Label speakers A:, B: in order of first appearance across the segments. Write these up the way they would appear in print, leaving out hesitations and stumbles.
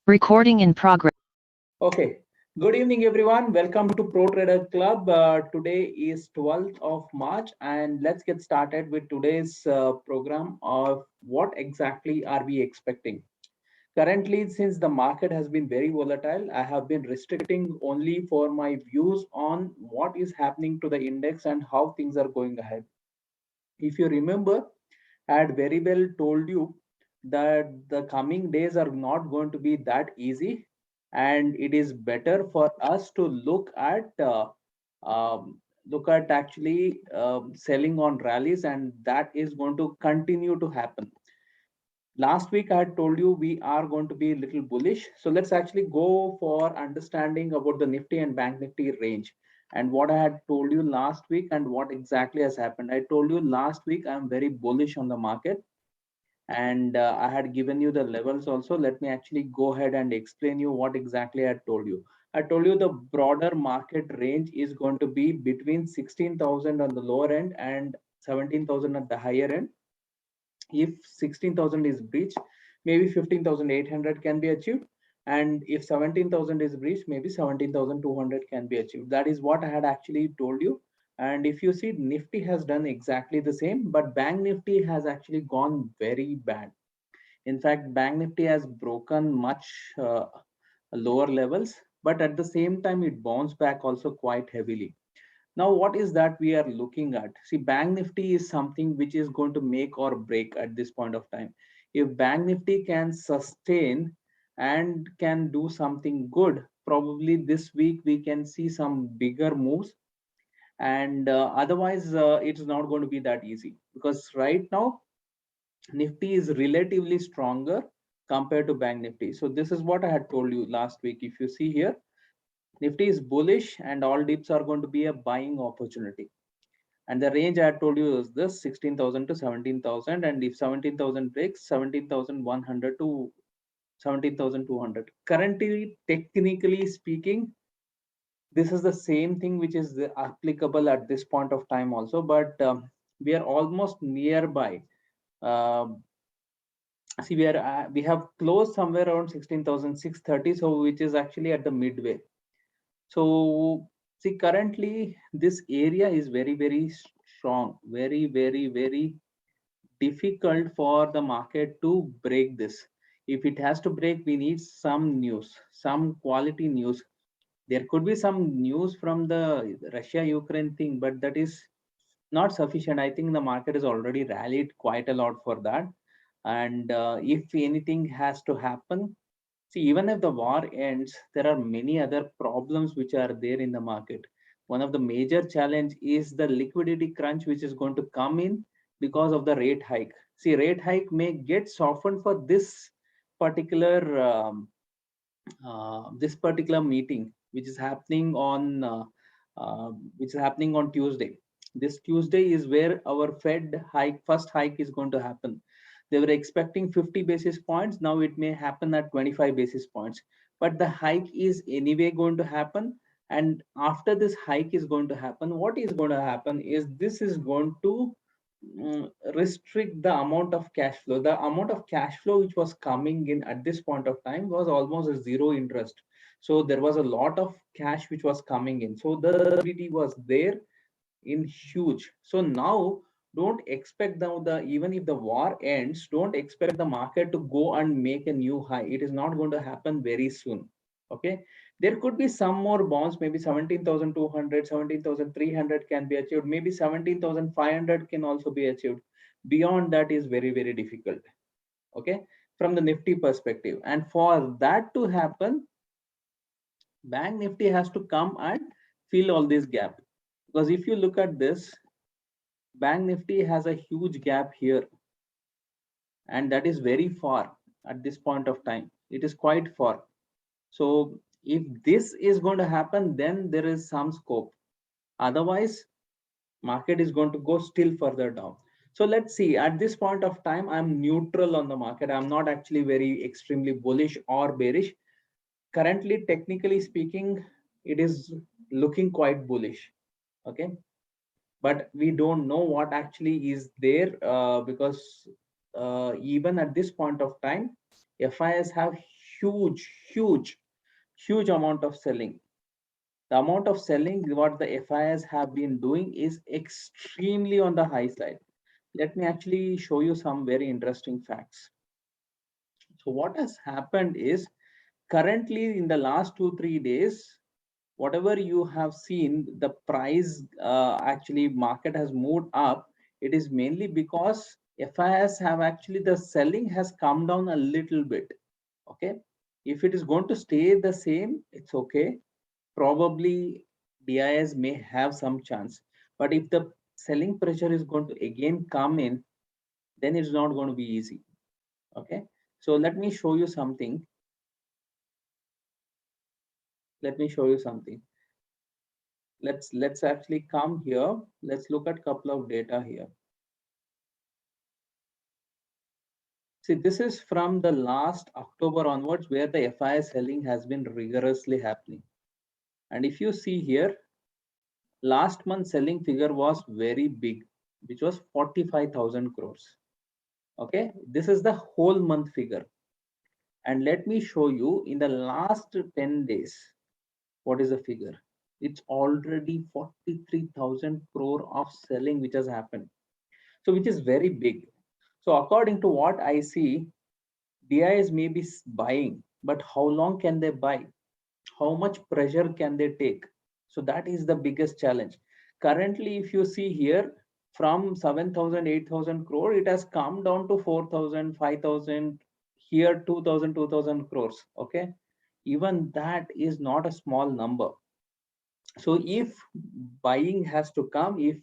A: Recording in progress.
B: Okay. Good evening, everyone. Welcome to Pro Trader Club. Today is 12th of March, and let's get started with today's program of what exactly are we expecting. Currently, since the market has been very volatile, I have been restricting only for my views on what is happening to the index and how things are going ahead. If you remember, I had very well told you that the coming days are not going to be that easy, and it is better for us to look at actually selling on rallies, and that is going to continue to happen. Last week I had told you we are going to be a little bullish, so let's actually go for understanding about the Nifty and Bank Nifty range and what I had told you last week and what exactly has happened. I told you last week I'm very bullish on the market, and I had given you the levels also. Let me actually go ahead and explain you what exactly I told you. I told you the broader market range is going to be between 16,000 on the lower end and 17,000 at the higher end. If 16,000 is breached, maybe 15,800 can be achieved, and if 17,000 is breached, maybe 17,200 can be achieved. That is what I had actually told you. And if you see, Nifty has done exactly the same, but Bank Nifty has actually gone very bad. In fact, Bank Nifty has broken much lower levels, but at the same time it bounced back also quite heavily. Now, what is that we are looking at? See, Bank Nifty is something which is going to make or break at this point of time. If Bank Nifty can sustain and can do something good, probably this week we can see some bigger moves. And otherwise, it's not going to be that easy, because right now Nifty is relatively stronger compared to Bank Nifty. So this is what I had told you last week. If you see here, Nifty is bullish and all dips are going to be a buying opportunity. And the range I had told you is this 16,000 to 17,000. And if 17,000 breaks, 17,100 to 17,200. Currently, technically speaking, this is the same thing which is applicable at this point of time also, but we are almost nearby. Uh, See, we have closed somewhere around 16,630, so which is actually at the midway. So see, currently this area is very strong, very difficult for the market to break this. If it has to break, we need some news, some quality news. There could be some news from the Russia Ukraine thing, but that is not sufficient. I think the market has already rallied quite a lot for that. And if anything has to happen, see, even if the war ends, there are many other problems which are there in the market. One of the major challenge is the liquidity crunch, which is going to come in because of the rate hike. See, rate hike may get softened for particular this particular meeting, which is happening on Tuesday. This Tuesday is where our Fed first hike is going to happen. They were expecting 50 basis points. Now it may happen at 25 basis points, but the hike is anyway going to happen. And after this hike is going to happen, what is going to happen is this is going to restrict the amount of cash flow. The amount of cash flow which was coming in at this point of time was almost a zero interest. So there was a lot of cash which was coming in. So the liquidity was there in huge. So now don't expect the even if the war ends, don't expect the market to go and make a new high. It is not going to happen very soon. Okay, there could be some more bonds, maybe 17,200, 17,300 can be achieved, maybe 17,500 can also be achieved. Beyond that is very difficult. Okay, from the Nifty perspective, and for that to happen, Bank Nifty has to come and fill all this gap. Because if you look at this, Bank Nifty has a huge gap here, and that is very far at this point of time. It is quite far. So if this is going to happen, then there is some scope. Otherwise, market is going to go still further down. So let's see. At this point of time, I'm neutral on the market. I'm not actually very extremely bullish or bearish. Currently, technically speaking, it is looking quite bullish. Okay, but we don't know what actually is there, because even at this point of time, FIs have huge amount of selling. The amount of selling what the FIs have been doing is extremely on the high side. Let me actually show you some very interesting facts. So what has happened is, currently in the last 2 3 days, whatever you have seen, the price actually market has moved up. It is mainly because FIs have actually, the selling has come down a little bit. Okay, if it is going to stay the same, it's okay. Probably DIs may have some chance, but if the selling pressure is going to again come in, then it's not going to be easy. Okay, so let me show you something. Let me show you something. Let's actually come here. Let's look at couple of data here. See, this is from the last October onwards, where the FI selling has been rigorously happening. And if you see here, last month selling figure was very big, which was 45,000 crores. Okay, this is the whole month figure. And let me show you in the last 10 days, what is the figure? It's already 43,000 crore of selling which has happened. So which is very big. So according to what I see, DIs may be buying, but how long can they buy? How much pressure can they take? So that is the biggest challenge. Currently, if you see here, from 7,000, 8,000 crore, it has come down to 4,000, 5,000, here 2,000, 2,000 crores. Okay, even that is not a small number. So if buying has to come, if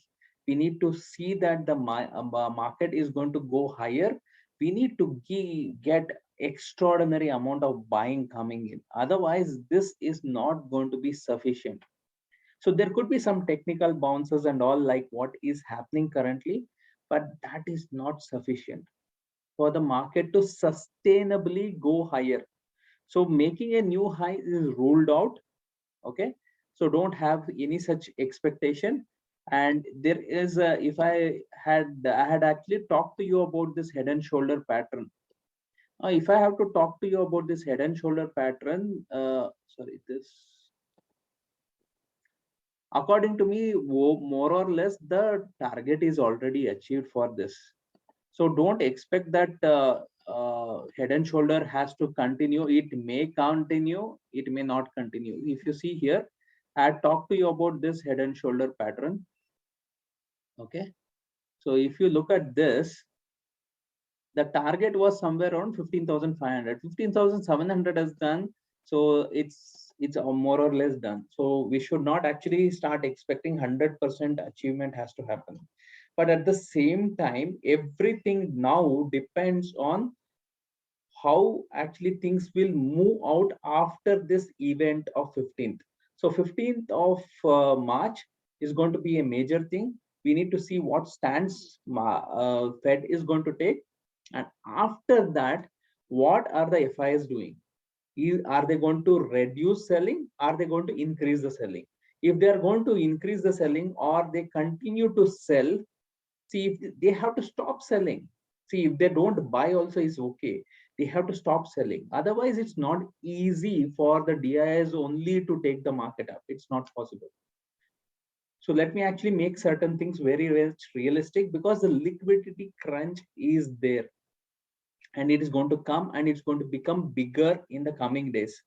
B: we need to see that the market is going to go higher, we need to get extraordinary amount of buying coming in. Otherwise, this is not going to be sufficient. So there could be some technical bounces and all, like what is happening currently, but that is not sufficient for the market to sustainably go higher. So making a new high is ruled out. Okay, so don't have any such expectation. And there is a, if I had actually talked to you about this head and shoulder pattern. If I have to talk to you about this head and shoulder pattern, sorry, this, according to me, more or less the target is already achieved for this. So don't expect that head and shoulder has to continue. It may continue, it may not continue. If you see here, I talked to you about this head and shoulder pattern. Okay, so if you look at this, the target was somewhere around 15,500. 15,700 is done, so it's more or less done. So we should not actually start expecting 100% achievement has to happen. But at the same time, everything now depends on how actually things will move out after this event of 15th. So 15th of March is going to be a major thing. We need to see what stance Fed is going to take. And after that, what are the FIs doing? Are they going to reduce selling? Are they going to increase the selling? If they are going to increase the selling or they continue to sell, see, if they have to stop selling. See, if they don't buy also is okay. They have to stop selling. Otherwise, it's not easy for the DIs only to take the market up. It's not possible. So let me actually make certain things very realistic, because the liquidity crunch is there and it is going to come and it's going to become bigger in the coming days.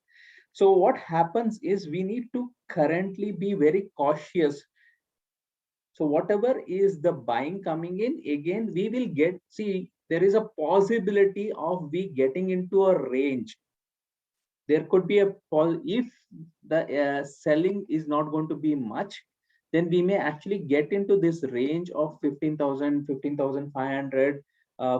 B: So what happens is we need to currently be very cautious. So whatever is the buying coming in, again, we will get, see, there is a possibility of we getting into a range. There could be a, if the selling is not going to be much, then we may actually get into this range of 15,000, 15,500,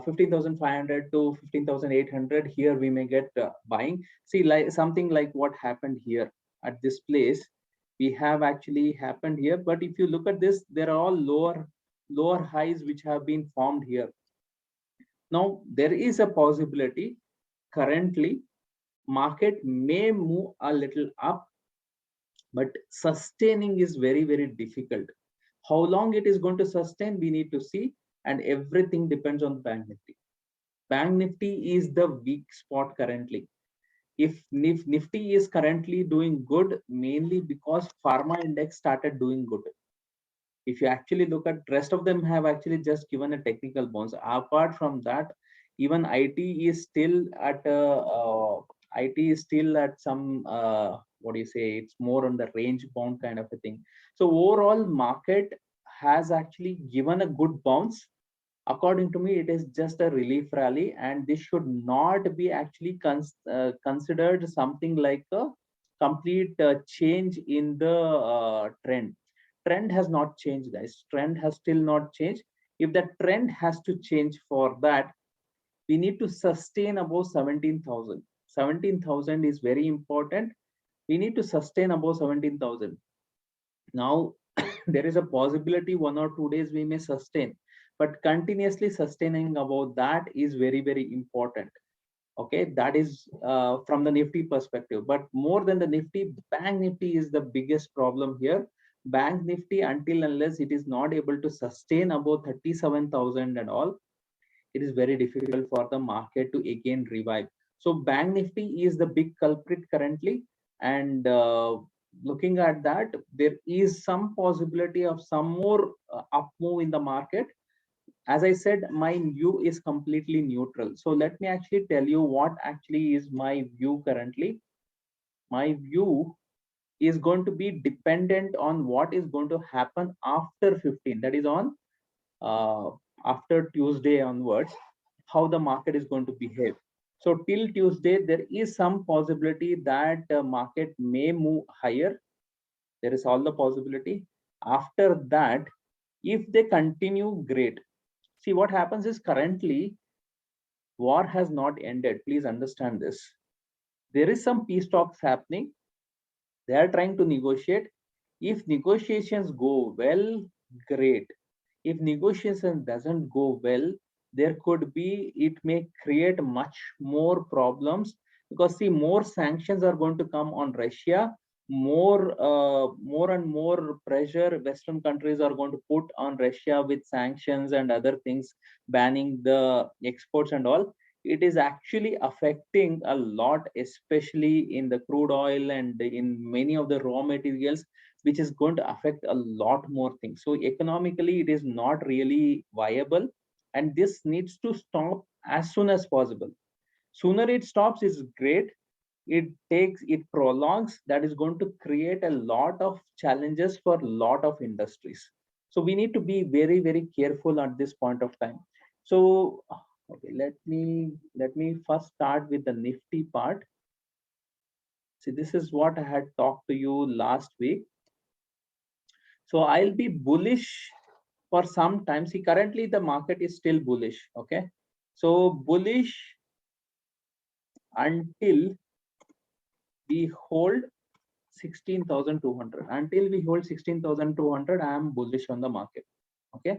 B: 15,500 to 15,800. Here we may get buying. See, like something like what happened here at this place, we have actually happened here. But if you look at this, there are all lower highs which have been formed here. Now there is a possibility currently market may move a little up, but sustaining is very difficult. How long it is going to sustain, we need to see, and everything depends on bank nifty. Bank nifty is the weak spot currently. If Nifty is currently doing good, mainly because pharma index started doing good. If you actually look at rest of them have actually just given a technical bounce. Apart from that, even IT is still at IT is still at some what do you say? It's more on the range bound kind of a thing. So overall, market has actually given a good bounce. According to me, it is just a relief rally, and this should not be actually considered something like a complete change in the trend. Trend has not changed, guys. Trend has still not changed. If the trend has to change, for that we need to sustain above 17,000. 17,000 is very important. We need to sustain above 17,000. Now there is a possibility 1 or 2 days we may sustain, but continuously sustaining above that is very, very important. Okay, that is from the Nifty perspective. But more than the Nifty, Bank Nifty is the biggest problem here. Bank Nifty, until unless it is not able to sustain above 37,000 and all, it is very difficult for the market to again revive. So Bank Nifty is the big culprit currently, and looking at that, there is some possibility of some more up move in the market. As I said, my view is completely neutral. So let me actually tell you what actually is my view currently. My view is going to be dependent on what is going to happen after 15, that is on uh, after Tuesday onwards, how the market is going to behave. So till Tuesday, there is some possibility that market may move higher. There is all the possibility. After that, if they continue, great. See, what happens is currently war has not ended. Please understand this. There is some peace talks happening. They are trying to negotiate. If negotiations go well, great. If negotiation doesn't go well, there could be, it may create much more problems, because see, more sanctions are going to come on Russia. More and more pressure Western countries are going to put on Russia with sanctions and other things, banning the exports and all. It is actually affecting a lot, especially in the crude oil and in many of the raw materials, which is going to affect a lot more things. So economically, it is not really viable, and this needs to stop as soon as possible. Sooner it stops is great. It prolongs, that is going to create a lot of challenges for a lot of industries. So we need to be very, very careful at this point of time. So okay, let me first start with the Nifty part. See, this is what I had talked to you last week. So I'll be bullish for some time. See, currently the market is still bullish. Okay. So bullish until we hold 16,200. Until we hold 16,200, I am bullish on the market. Okay.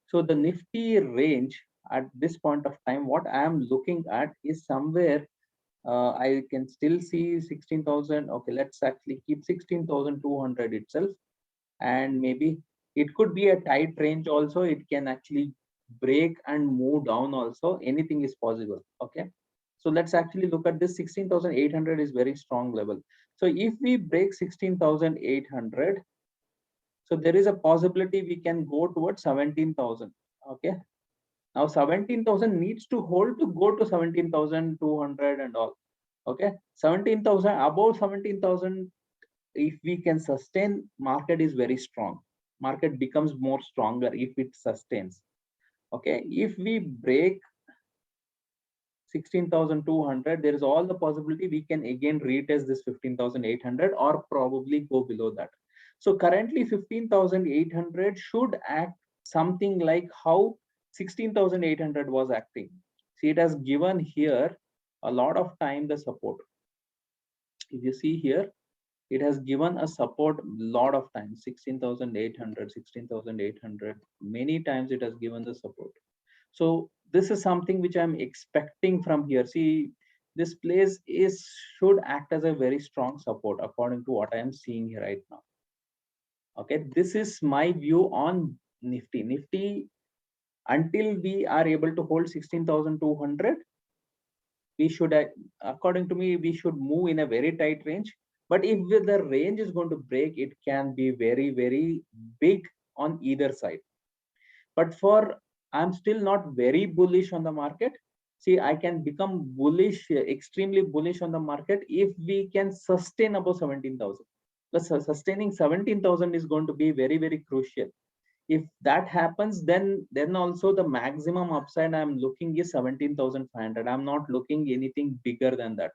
B: So the Nifty range at this point of time, what I am looking at is somewhere I can still see 16,000. Okay, let's actually keep 16,200 itself, and maybe it could be a tight range also. It can actually break and move down also. Anything is possible. Okay, so let's actually look at this. 16,800 is very strong level. So if we break 16,800, so there is a possibility we can go towards 17,000. Okay, now 17,000 needs to hold to go to 17,200 and all. Okay, 17,000, above 17,000, if we can sustain, market is very strong. Market becomes more stronger if it sustains. Okay, if we break 16,200, there is all the possibility we can again retest this 15,800 or probably go below that. So currently 15,800 should act something like how 16,800 was acting. See, it has given here a lot of time the support. If you see here, it has given a support lot of times. 16,800, 16,800, many times it has given the support. So this is something which I'm expecting from here. See, this place is should act as a very strong support according to what I am seeing here right now. Okay, this is my view on Nifty. Nifty, until we are able to hold 16,200, we should, according to me, we should move in a very tight range. But if the range is going to break, it can be very, very big on either side. But for, I'm still not very bullish on the market. See, I can become bullish, extremely bullish on the market if we can sustain above 17,000. But sustaining 17,000 is going to be very, very crucial. If that happens, then also the maximum upside I'm looking is 17,500. I'm not looking anything bigger than that.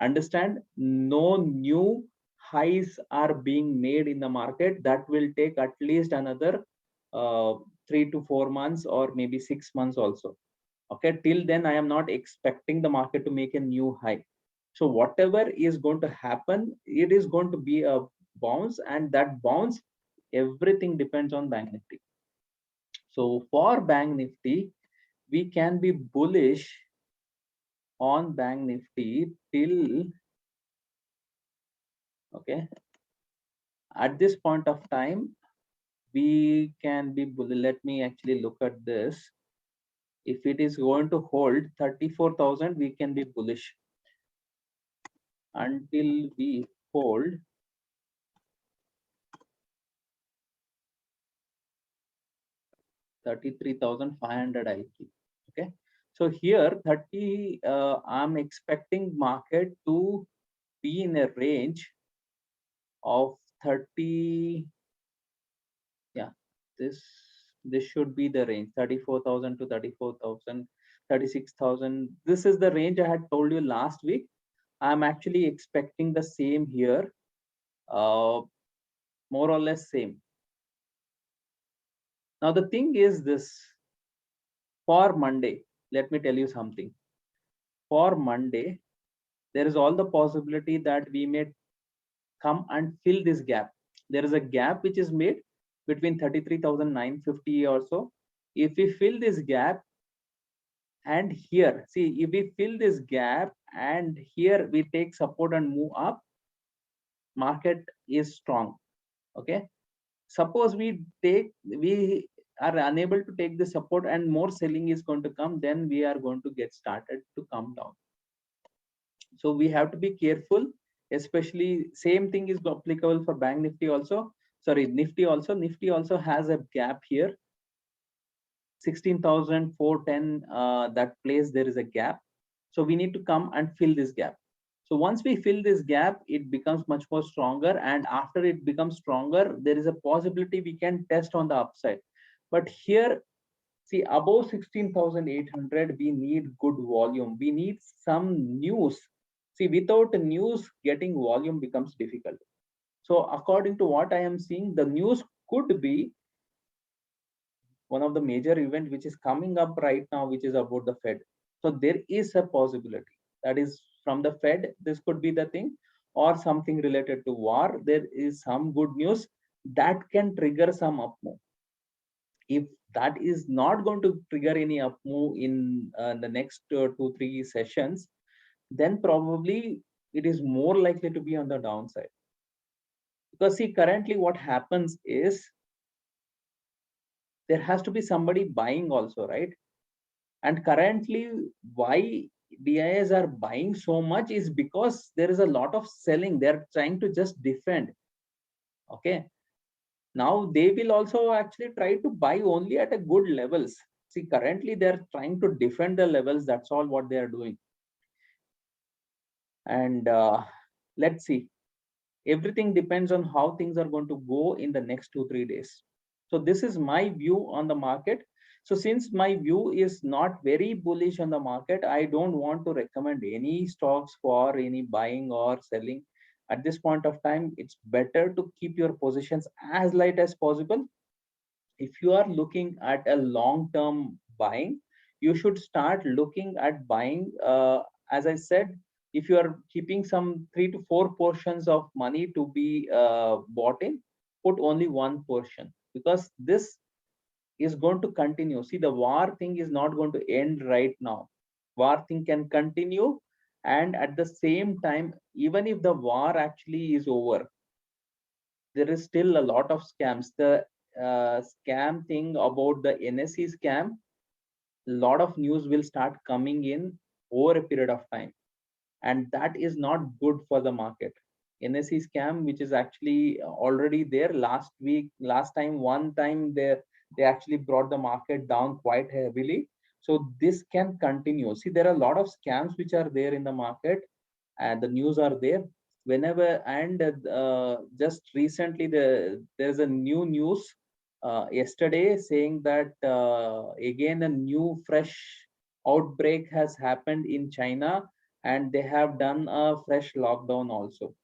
B: Understand, no new highs are being made in the market. That will take at least another uh, 3 to 4 months, or maybe 6 months also. Okay, till then I am not expecting the market to make a new high. So whatever is going to happen, it is going to be a bounce, and that bounce, everything depends on bank nifty. So for bank nifty, we can be bullish on bank nifty till, okay, at this point of time we can be bullish. Let me actually look at this. If it is going to hold 34,000, we can be bullish until we hold 33,500. I'll keep. Okay, so here 30, I'm expecting market to be in a range of 30. Yeah, this this should be the range, 34,000 to 34,000, 36,000. This is the range I had told you last week. I'm actually expecting the same here, uh, more or less same. Now the thing is this, for Monday, let me tell you something. For Monday, there is all the possibility that we may come and fill this gap. There is a gap which is made between 33,950 or so. If we fill this gap, and here, see, if we fill this gap and here we take support and move up, market is strong. Okay, suppose we are unable to take the support and more selling is going to come, then we are going to get started to come down. So we have to be careful, especially same thing is applicable for bank nifty also. Sorry, nifty also. Nifty also has a gap here, 16,410. That place there is a gap. So we need to come and fill this gap. So once we fill this gap, it becomes much more stronger. And after it becomes stronger, there is a possibility we can test on the upside. But here, see, above 16,800, we need good volume. We need some news. See, without news, getting volume becomes difficult. So according to what I am seeing, the news could be one of the major event which is coming up right now, which is about the Fed. So there is a possibility that is from the Fed. This could be the thing, or something related to war. There is some good news that can trigger some up move. If that is not going to trigger any up move in the next 2 3 sessions, then probably it is more likely to be on the downside. Because see, currently what happens is there has to be somebody buying also, right? And currently, why DIs are buying so much is because there is a lot of selling. They're trying to just defend. Okay. Now they will also actually try to buy only at a good levels. See, currently they're trying to defend the levels. That's all what they are doing. And let's see. Everything depends on how things are going to go in the next 2 3 days. So this is my view on the market. So since my view is not very bullish on the market, I don't want to recommend any stocks for any buying or selling at this point of time. It's better to keep your positions as light as possible. If you are looking at a long term buying, you should start looking at buying, as I said, if you are keeping some 3 to 4 portions of money to be bought in, put only one portion, because this is going to continue. See, the war thing is not going to end right now. War thing can continue, and at the same time, even if the war actually is over, there is still a lot of scams. The scam thing about the NSE scam, a lot of news will start coming in. over a period of time, and that is not good for the market. NSE scam, which is actually already there last week, last time, one time they actually brought the market down quite heavily. So this can continue. See, there are a lot of scams which are there in the market, and the news are there whenever. And just recently, there's a new news yesterday saying that again a new fresh outbreak has happened in China, and they have done a fresh lockdown also.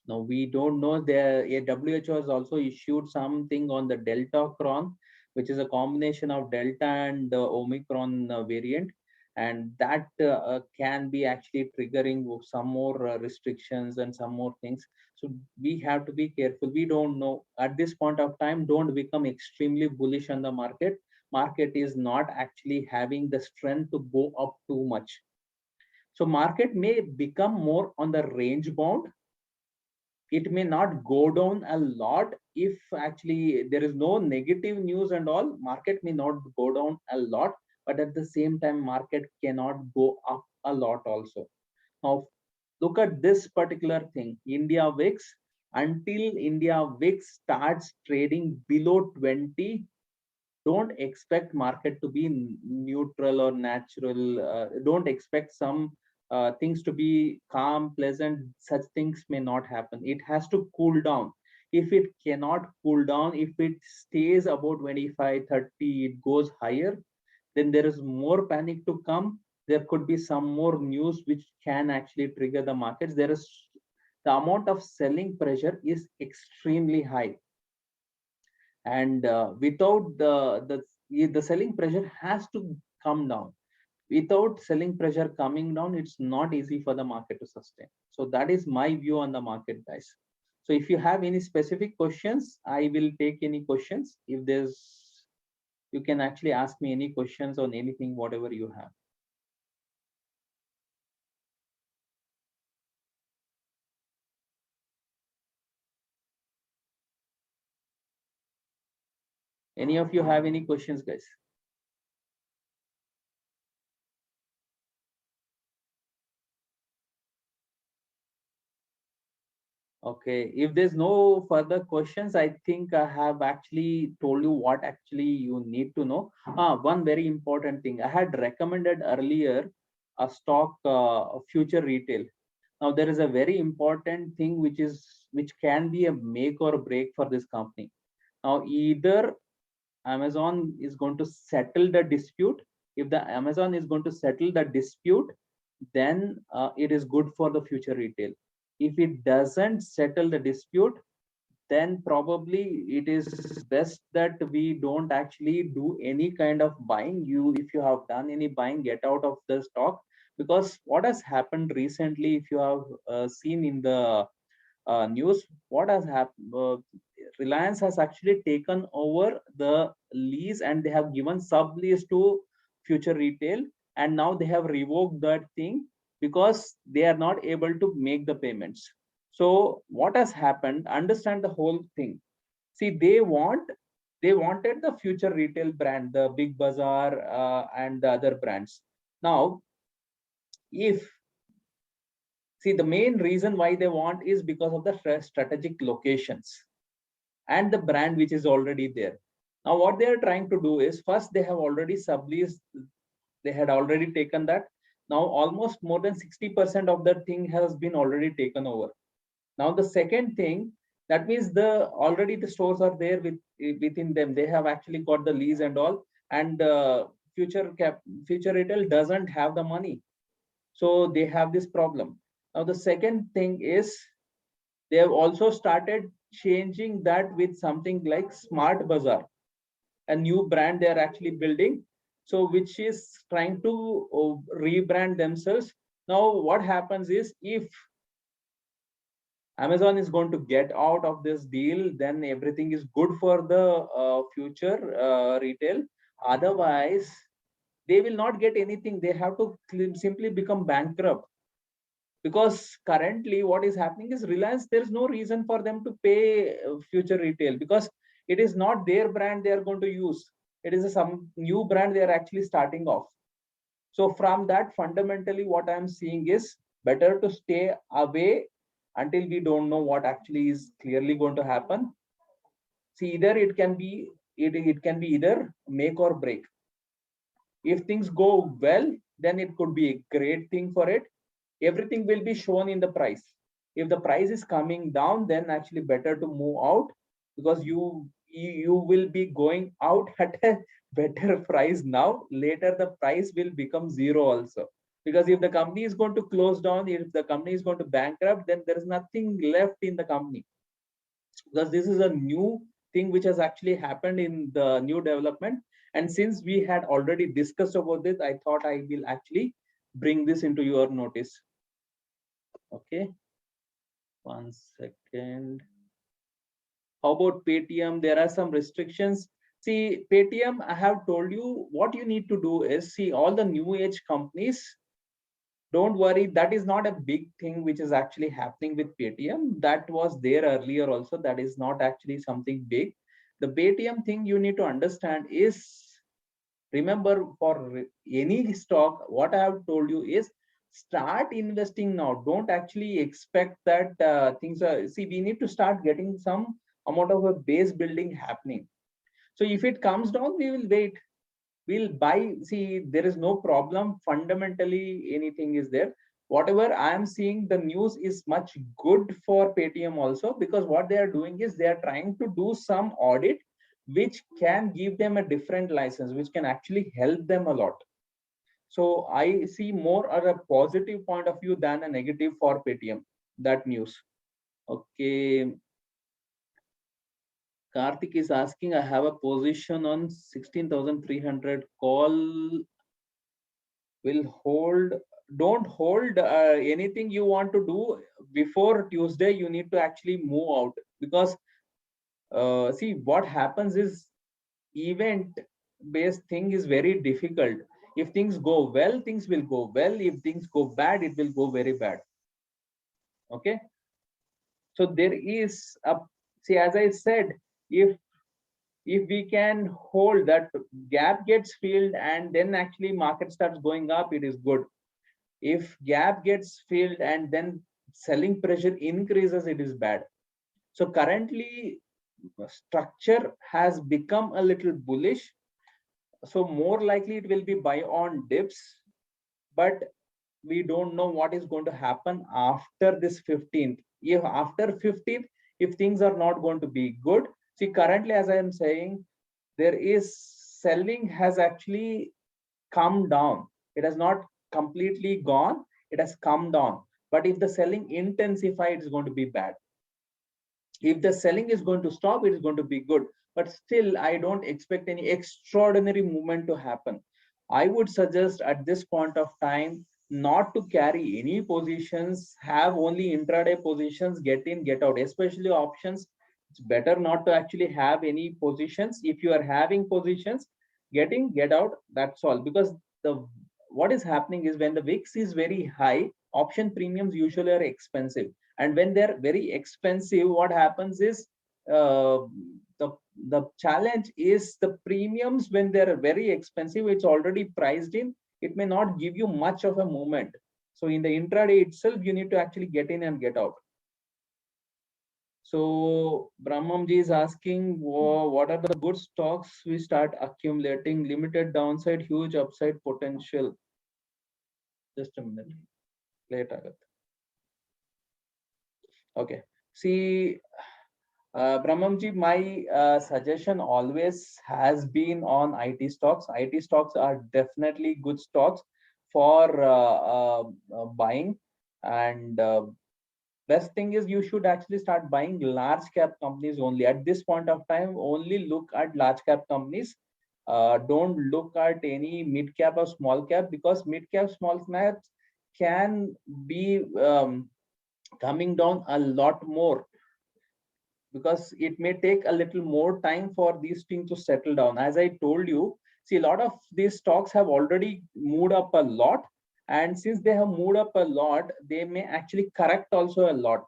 B: Now we don't know. The WHO has also issued something on the Delta Cron, which is a combination of Delta and Omicron variant, and that can be actually triggering some more restrictions and some more things. So we have to be careful. We don't know at this point of time. Don't become extremely bullish on the market. Market is not actually having the strength to go up too much. So market may become more on the range bound. It may not go down a lot. If actually there is no negative news and all, market may not go down a lot, but at the same time market cannot go up a lot also. Now look at this particular thing, India VIX. Until India VIX starts trading below 20, don't expect market to be neutral or natural. Don't expect some things to be calm, pleasant. Such things may not happen. It has to cool down. If it cannot cool down, if it stays about 25, 30, it goes higher, then there is more panic to come. There could be some more news which can actually trigger the markets. There is the amount of selling pressure is extremely high, and without the selling pressure has to come down. Without selling pressure coming down, it's not easy for the market to sustain. So that is my view on the market, guys. So if you have any specific questions, I will take any questions. If there's, you can actually ask me any questions on anything, whatever you have. Any of you have any questions, guys? Okay, if there's no further questions, I think I have actually told you what actually you need to know. One very important thing I had recommended earlier, a stock, future retail. Now there is a very important thing which can be a make or break for this company. Now either Amazon is going to settle the dispute. If the Amazon is going to settle the dispute, then it is good for the future retail. If it doesn't settle the dispute, then probably it is best that we don't actually do any kind of buying. If you have done any buying, get out of the stock. Because what has happened recently, if you have seen in the news, what has happened, Reliance has actually taken over the lease, and they have given sublease to future retail, and now they have revoked that thing because they are not able to make the payments. So what has happened, understand the whole thing. See, they wanted the future retail brand, the Big Bazaar, and the other brands. Now if, see, the main reason why they want is because of the strategic locations and the brand which is already there. Now, what they are trying to do is, first, they have already subleased, they had already taken that. Now, almost more than 60% of that thing has been already taken over. Now, the second thing, that means already the stores are there within them. They have actually got the lease and all, and future retail doesn't have the money, so they have this problem. Now, the second thing is they have also started changing that with something like Smart Bazaar, a new brand they are actually building, so which is trying to rebrand themselves. Now what happens is, if Amazon is going to get out of this deal, then everything is good for the future retail. Otherwise they will not get anything. They have to simply become bankrupt, because currently what is happening is, Reliance, there is no reason for them to pay future retail, because it is not their brand they are going to use. It is some new brand they are actually starting off. So from that, fundamentally, what I'm seeing is better to stay away until we don't know what actually is clearly going to happen. See, either it can be either make or break. If things go well, then it could be a great thing for it. Everything will be shown in the price. If the price is coming down, then actually better to move out, because you will be going out at a better price now. Later the price will become zero also, because if the company is going to close down, if the company is going to bankrupt, then there is nothing left in the company, because this is a new thing which has actually happened in the new development. And since we had already discussed about this, I thought I will actually bring this into your notice. Okay, 1 second. How about Paytm? There are some restrictions. See, Paytm, I have told you what you need to do is, see, all the new age companies, don't worry, that is not a big thing which is actually happening with Paytm. That was there earlier also. That is not actually something big. The Paytm thing you need to understand is, remember, for any stock, what I have told you is start investing now. Don't actually expect that things are, see, we need to start getting some amount of a base building happening. So if it comes down, we will wait, we'll buy. See, there is no problem. Fundamentally, anything is there. Whatever I am seeing, the news is much good for Paytm also, because what they are doing is they are trying to do some audit which can give them a different license, which can actually help them a lot. So I see more at a positive point of view than a negative for Paytm, that news. Okay, Karthik is asking, I have a position on 16,300 call, will hold. Don't hold anything you want to do before Tuesday. You need to actually move out, because see, what happens is event based thing is very difficult. If things go well, things will go well. If things go bad, it will go very bad. Okay, so there is a, see, as I said, if we can hold that gap gets filled and then actually market starts going up, it is good. If gap gets filled and then selling pressure increases, it is bad. So currently structure has become a little bullish, so more likely it will be buy on dips. But we don't know what is going to happen after this 15th. If after 15th, if things are not going to be good, see, currently, as I am saying, there is selling has actually come down. It has not completely gone, it has come down. But if the selling intensify, it's going to be bad. If the selling is going to stop, it is going to be good. But still, I don't expect any extraordinary movement to happen. I would suggest at this point of time not to carry any positions, have only intraday positions, get in, get out, especially options. It's better not to actually have any positions. If you are having positions, get in, get out, that's all. Because the what is happening is, when the VIX is very high, option premiums usually are expensive. And when they're very expensive, what happens is, uh, the the challenge is the premiums. When they're very expensive, it's already priced in, it may not give you much of a movement. So in the intraday itself, you need to actually get in and get out. So Brahmamji is asking, what are the good stocks we start accumulating? Limited downside, huge upside potential. Just a minute, late agat. Okay, see, Brahmamji, my suggestion always has been on IT stocks. IT stocks are definitely good stocks for buying. And best thing is, you should actually start buying large cap companies only. At this point of time, only look at large cap companies. Don't look at any mid cap or small cap, because mid cap, small caps can be coming down a lot more, because it may take a little more time for these things to settle down. As I told you, see, a lot of these stocks have already moved up a lot. And since they have moved up a lot, they may actually correct also a lot.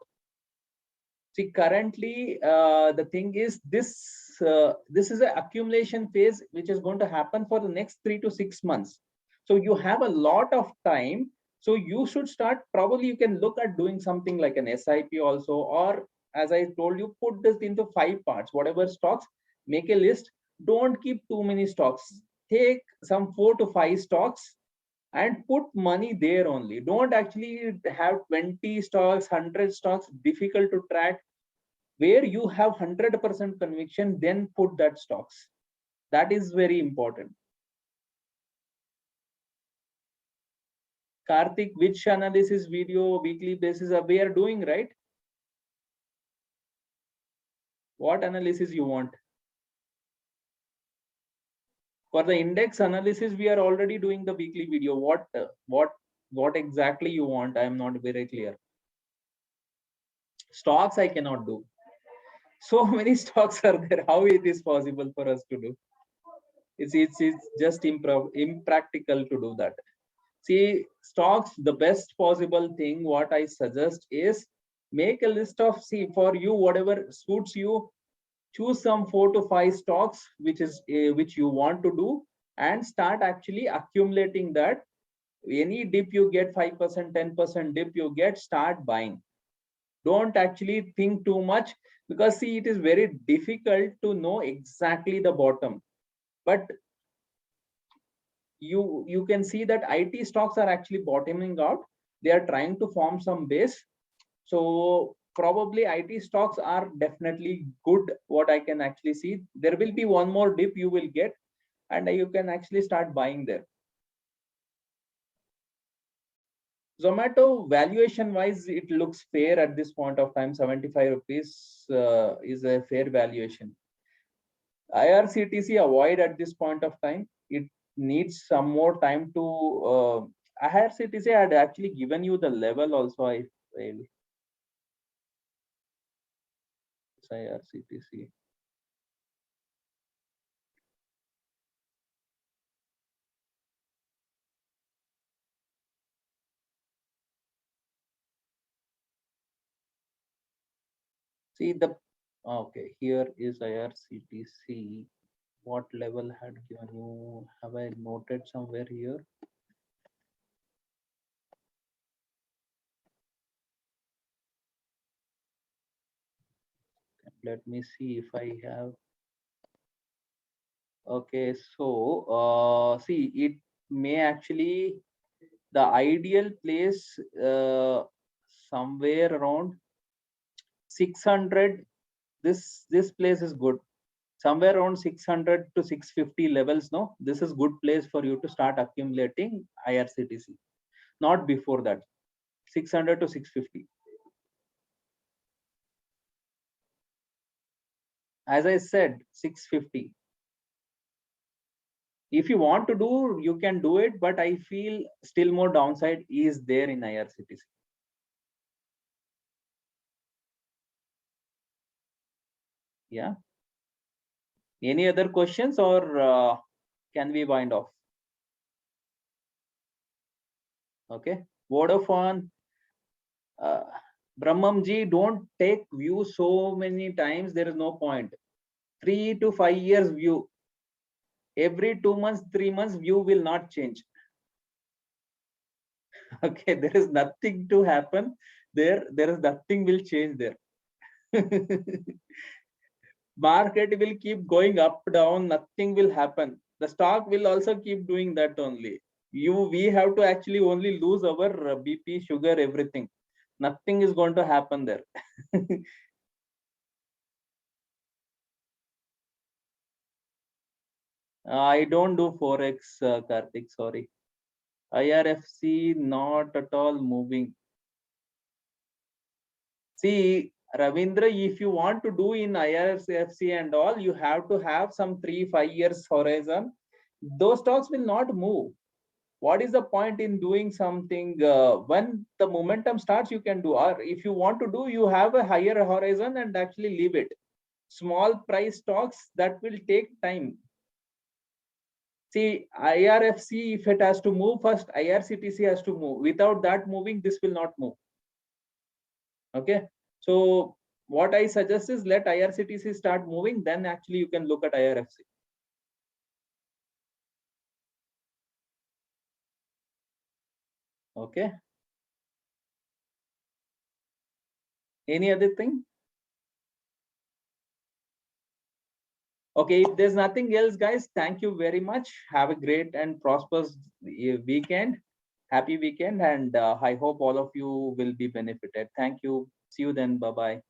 B: See, currently, the thing is, this is an accumulation phase which is going to happen for the next 3 to 6 months. So you have a lot of time. So you should start, probably you can look at doing something like an SIP also, or as I told you, put this into 5 parts. Whatever stocks, make a list. Don't keep too many stocks. Take some 4 to 5 stocks and put money there only. Don't actually have 20 stocks, 100 stocks, difficult to track. Where you have 100% conviction, then put that stocks. That is very important. Karthik, which analysis video weekly basis are we are doing, right? What analysis you want? For the index analysis, we are already doing the weekly video. What exactly you want? I am not very clear. Stocks I cannot do. So many stocks are there. How it is possible for us to do? It's just impractical to do that. See, stocks, the best possible thing, what I suggest is make a list of, see, for you, whatever suits you, choose some 4 to 5 stocks, which you want to do, and start actually accumulating that. Any dip you get, 5%, 10% dip you get, start buying. Don't actually think too much, because see, it is very difficult to know exactly the bottom. But you can see that IT stocks are actually bottoming out. They are trying to form some base. So probably IT stocks are definitely good. What I can actually see, there will be one more dip you will get, and you can actually start buying there. Zomato, valuation wise, it looks fair at this point of time. 75 rupees is a fair valuation. IRCTC, avoid at this point of time. It needs some more time to. IRCTC had actually given you the level also. I fail. IRCTC. See the, okay, here is IRCTC. What level had given you? Have I noted somewhere here? Let me see if I have. Okay, so see, it may actually, the ideal place somewhere around 600. This place is good. Somewhere around 600 to 650 levels. No, this is good place for you to start accumulating IRCTC. Not before that. 600 to 650. As I said, 650. If you want to do, you can do it, but I feel still more downside is there in IRCTC. Yeah. Any other questions, or can we wind off? Okay. Vodafone, Brahmamji, don't take view so many times. There is no point. 3 to 5 years view. Every 2 months, 3 months, view will not change. Okay, there is nothing to happen there. There is nothing will change there. Market will keep going up, down, nothing will happen. The stock will also keep doing that only. We have to actually only lose our BP, sugar, everything. Nothing is going to happen there. I don't do Forex, Karthik, sorry. IRFC not at all moving. See, Ravindra, if you want to do in IRFC and all, you have to have some 3-5 years horizon. Those stocks will not move. What is the point in doing something when the momentum starts? You can do, or if you want to do, you have a higher horizon and actually leave it. Small price stocks, that will take time. See, IRFC, if it has to move first, IRCTC has to move. Without that moving, this will not move. Okay, so what I suggest is let IRCTC start moving, then actually you can look at IRFC. Okay. Any other thing? Okay, if there's nothing else, guys, thank you very much. Have a great and prosperous weekend. Happy weekend, and I hope all of you will be benefited. Thank you. See you then. Bye bye.